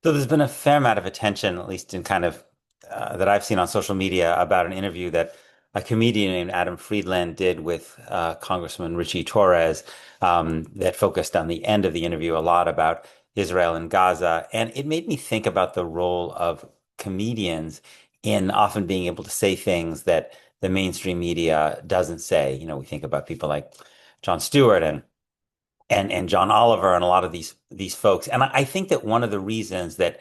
So there's been a fair amount of attention, at least in kind of that I've seen on social media, about an interview that a comedian named Adam Friedland did with Congressman Richie Torres, that focused on the end of the interview a lot about Israel and Gaza. And it made me think about the role of comedians in often being able to say things that the mainstream media doesn't say. You know, we think about people like Jon Stewart and John Oliver and a lot of these folks. And I think that one of the reasons that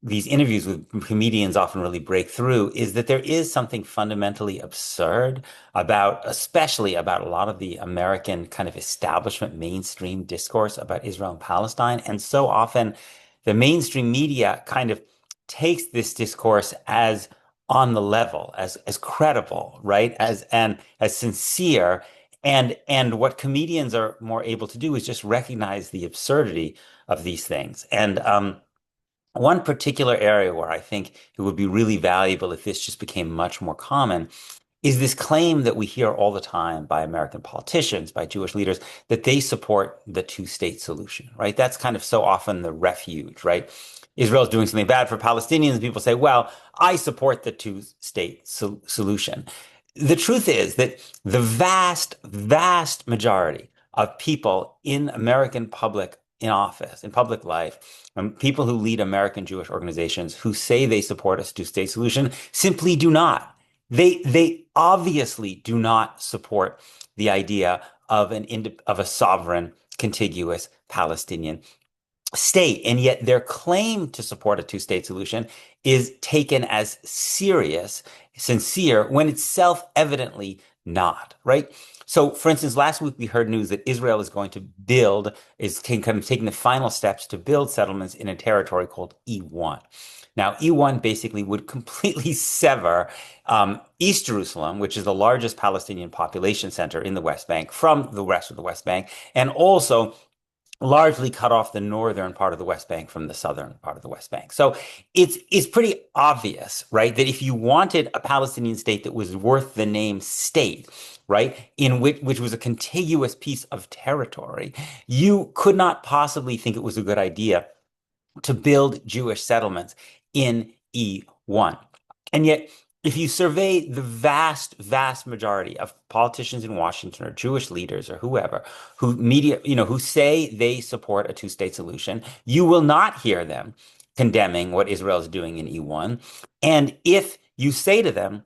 these interviews with comedians often really break through is that there is something fundamentally absurd about, especially about a lot of the American kind of establishment mainstream discourse about Israel and Palestine. And so often the mainstream media kind of takes this discourse as on the level, as credible, right? As sincere. And what comedians are more able to do is just recognize the absurdity of these things. And one particular area where I think it would be really valuable if this just became much more common is this claim that we hear all the time by American politicians, by Jewish leaders, that they support the two-state solution, right? That's kind of so often the refuge, right? Israel's doing something bad for Palestinians. People say, well, I support the two-state solution. The truth is that the vast, vast majority of people in American public in office, in public life, people who lead American Jewish organizations who say they support a two-state solution simply do not. They obviously do not support the idea of of a sovereign, contiguous Palestinian state. And yet their claim to support a two-state solution is taken as serious, sincere, when it's self-evidently not, right? So, for instance, last week we heard news that Israel is going to kind of taking the final steps to build settlements in a territory called E1. Now, E1 basically would completely sever East Jerusalem, which is the largest Palestinian population center in the West Bank, from the rest of the West Bank, and also largely cut off the northern part of the West Bank from the southern part of the West Bank. So it's pretty obvious, right, that if you wanted a Palestinian state that was worth the name state, right, in which was a contiguous piece of territory, you could not possibly think it was a good idea to build Jewish settlements in E1. And yet, if you survey the vast, vast majority of politicians in Washington or Jewish leaders or whoever who say they support a two-state solution, you will not hear them condemning what Israel is doing in E1. And if you say to them,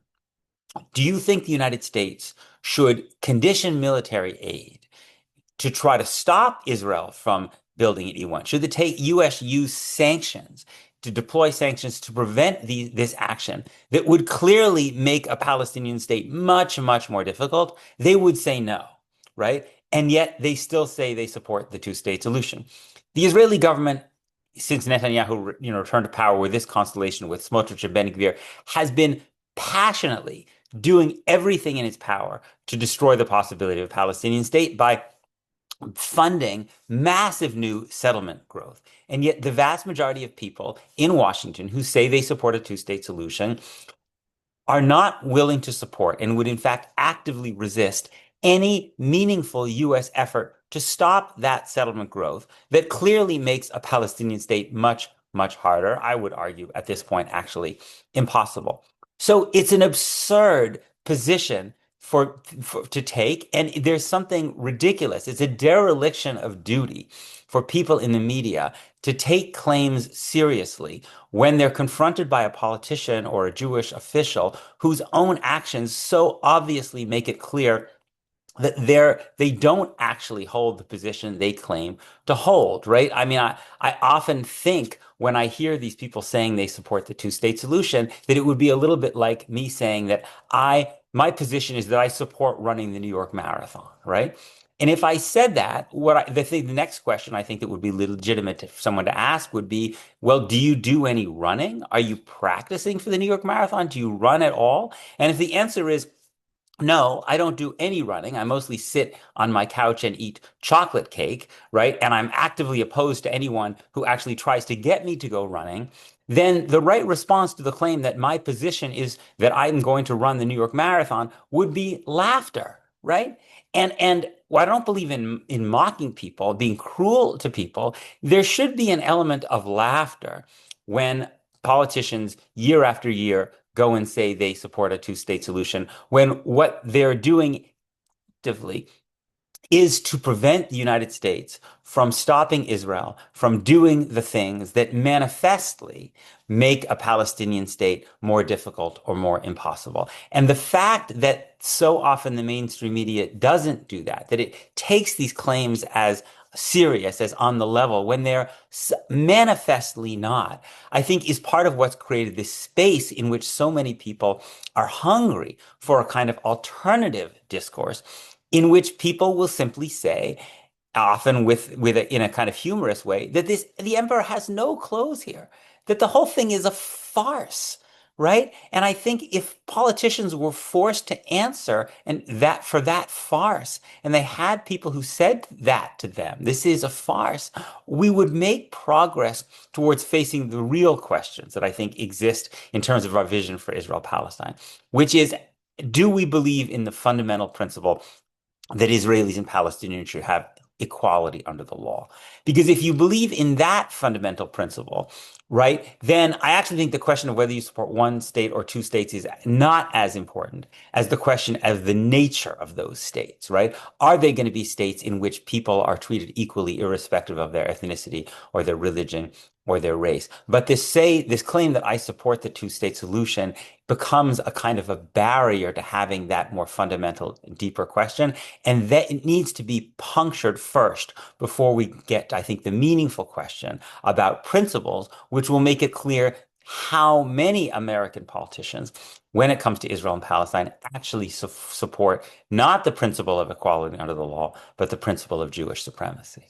do you think the United States should condition military aid to try to stop Israel from building at E1? Should they take U.S. use sanctions to deploy sanctions to prevent this action that would clearly make a Palestinian state much, much more difficult? They would say no, right? And yet they still say they support the two-state solution. The Israeli government, since Netanyahu, returned to power with this constellation with Smotrich and Ben Gvir, has been passionately doing everything in its power to destroy the possibility of a Palestinian state by funding massive new settlement growth. And yet the vast majority of people in Washington who say they support a two-state solution are not willing to support and would in fact actively resist any meaningful U.S. effort to stop that settlement growth that clearly makes a Palestinian state much, much harder. I would argue at this point, actually impossible. So it's an absurd position to take, and there's something ridiculous. It's a dereliction of duty for people in the media to take claims seriously when they're confronted by a politician or a Jewish official whose own actions so obviously make it clear that they don't actually hold the position they claim to hold, right? I mean, I often think when I hear these people saying they support the two-state solution, that it would be a little bit like me saying that my position is that I support running the New York Marathon, right? And if I said that, the next question I think that would be legitimate for someone to ask would be, well, do you do any running? Are you practicing for the New York Marathon? Do you run at all? And if the answer is no, I don't do any running. I mostly sit on my couch and eat chocolate cake, right? And I'm actively opposed to anyone who actually tries to get me to go running. Then the right response to the claim that my position is that I'm going to run the New York Marathon would be laughter, right? And well, I don't believe in mocking people, being cruel to people. There should be an element of laughter when politicians year after year go and say they support a two-state solution, when what they're doing actively is to prevent the United States from stopping Israel from doing the things that manifestly make a Palestinian state more difficult or more impossible. And the fact that so often the mainstream media doesn't do that, that it takes these claims as serious, as on the level, when they're manifestly not, I think is part of what's created this space in which so many people are hungry for a kind of alternative discourse in which people will simply say, often in a kind of humorous way, that the emperor has no clothes here, that the whole thing is a farce, right? And I think if politicians were forced to answer and that for that farce, and they had people who said that to them, this is a farce, we would make progress towards facing the real questions that I think exist in terms of our vision for Israel-Palestine, which is, do we believe in the fundamental principle that Israelis and Palestinians should have equality under the law? Because if you believe in that fundamental principle, right, then I actually think the question of whether you support one state or two states is not as important as the question of the nature of those states, right? Are they going to be states in which people are treated equally, irrespective of their ethnicity or their religion or their race? But this claim that I support the two-state solution becomes a kind of a barrier to having that more fundamental, deeper question. And that it needs to be punctured first before we get, I think, the meaningful question about principles, which will make it clear how many American politicians, when it comes to Israel and Palestine, actually support not the principle of equality under the law, but the principle of Jewish supremacy.